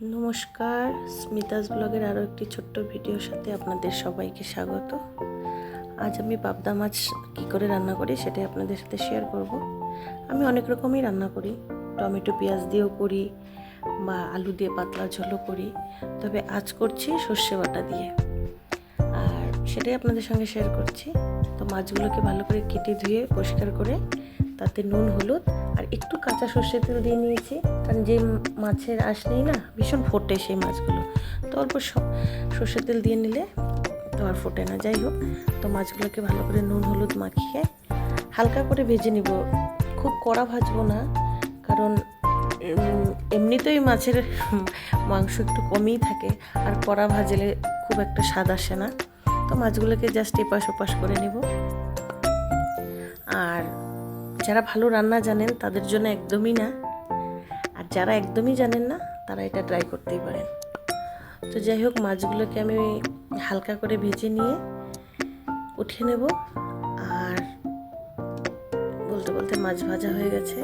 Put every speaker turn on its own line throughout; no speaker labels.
নমস্কার, স্মিতাস ব্লগের আরও একটি ছোট্ট ভিডিওর সাথে আপনাদের সবাইকে স্বাগত। আজ আমি পাবদা মাছ কী করে রান্না করি সেটাই আপনাদের সাথে শেয়ার করব। আমি অনেক রকমই রান্না করি, টমেটো পেঁয়াজ দিয়েও করি বা আলু দিয়ে পাতলা ঝোলও করি, তবে আজ করছি সর্ষে বাটা দিয়ে, আর সেটাই আপনাদের সঙ্গে শেয়ার করছি। তো মাছগুলোকে ভালো করে কেটে ধুয়ে পরিষ্কার করে তাতে নুন হলুদ আর একটু কাঁচা সর্ষের তেল দিয়ে নিয়েছি, কারণ যে মাছের আঁশ নেই না, ভীষণ ফোটে সেই মাছগুলো, তো অল্প সর্ষের তেল দিয়ে নিলে তো আর ফোটে না। যাই হোক, তো মাছগুলোকে ভালো করে নুন হলুদ মাখিয়ে হালকা করে ভেজে নিব, খুব কড়া ভাজবো না, কারণ এমনিতেই মাছের মাংস একটু কমই থাকে, আর কড়া ভাজলে খুব একটা স্বাদ আসে না। তো মাছগুলোকে জাস্ট এপাশ ওপাশ করে নেব। আর যারা ভালো রান্না জানেন তাদের জন্য একদমই না, আর যারা একদমই জানেন না তারা এটা ট্রাই করতেই পারেন। তো যাই হোক, মাছগুলোকে আমি হালকা করে ভেজে নিয়ে উঠিয়ে নেব। আর বলতে বলতে মাছ ভাজা হয়ে গেছে,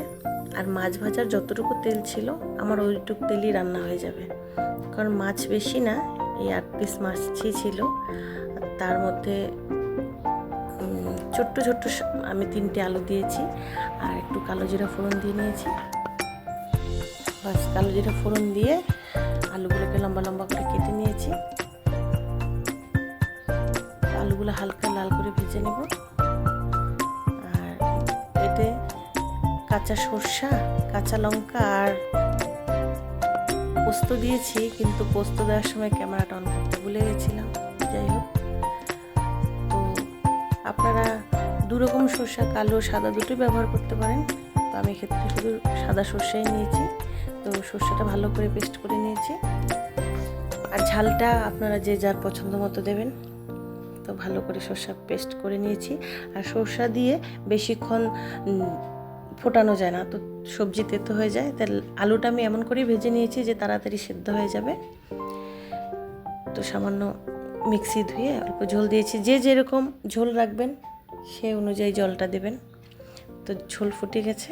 আর মাছ ভাজার যতটুকু তেল ছিল আমার ওইটুকু তেলই রান্না হয়ে যাবে, কারণ মাছ বেশি না, এই 8 পিস মাছই ছিল। তার মধ্যে ছোট্ট ছোট্ট আমি 3টে আলু দিয়েছি, আর একটু কালো জিরা ফোড়ন দিয়ে নিয়েছি। বাস, কালো জিরা ফোড়ন দিয়ে আলুগুলোকে লম্বা লম্বা করে কেটে নিয়েছি। আলুগুলো হালকা লাল করে ভেজে নেব। আর এতে কাঁচা সর্ষা, কাঁচা লঙ্কা আর পোস্ত দিয়েছি, কিন্তু পোস্ত দেওয়ার সময় ক্যামেরাটা অন করতে ভুলে গেছিলাম। যাই হোক, তো আপনারা দুরকম সর্ষা, কালো সাদা দুটোই ব্যবহার করতে পারেন। তো আমি ক্ষেত্রে শুধু সাদা সর্ষাই নিয়েছি। তো সর্ষাটা ভালো করে পেস্ট করে নিয়েছি, আর ঝালটা আপনারা যে যার পছন্দ মতো দেবেন। তো ভালো করে সর্ষা পেস্ট করে নিয়েছি। আর সর্ষা দিয়ে বেশিক্ষণ ফোটানো যায় না, তো সবজি তেতো হয়ে যায়। তাই আলুটা আমি এমন করেই ভেজে নিয়েছি যে তাড়াতাড়ি সেদ্ধ হয়ে যাবে। তো সামান্য মিক্সি ধুয়ে অল্প ঝোল দিয়েছি, যে যেরকম ঝোল রাখবেন সেই অনুযায়ী জলটা দেবেন। তো ঝোল ফুটে গেছে,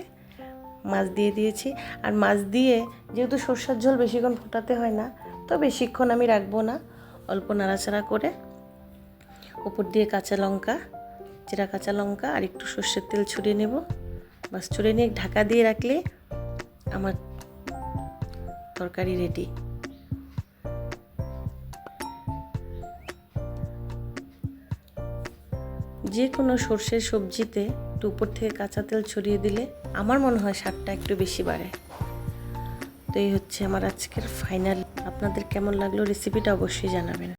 মাছ দিয়ে দিয়েছি। আর মাছ দিয়ে যেহেতু সর্ষার ঝোল বেশিক্ষণ ফোটাতে হয় না, তো বেশিক্ষণ আমি রাখবো না, অল্প নাড়াচাড়া করে উপর দিয়ে কাঁচা লঙ্কা, চেরা কাঁচা লঙ্কা আর একটু সর্ষের তেল ছড়িয়ে নেব। বাস, ছড়িয়ে নিয়ে ঢাকা দিয়ে রাখলে আমার তরকারি রেডি। যে কোনো সর্ষের সবজিতে একটু উপর থেকে কাঁচা তেল ছড়িয়ে দিলে আমার মনে হয় স্বাদটা একটু বেশি বাড়ে। তো এই হচ্ছে আমার আজকের ফাইনাল। আপনাদের কেমন লাগলো রেসিপিটা অবশ্যই জানাবেন।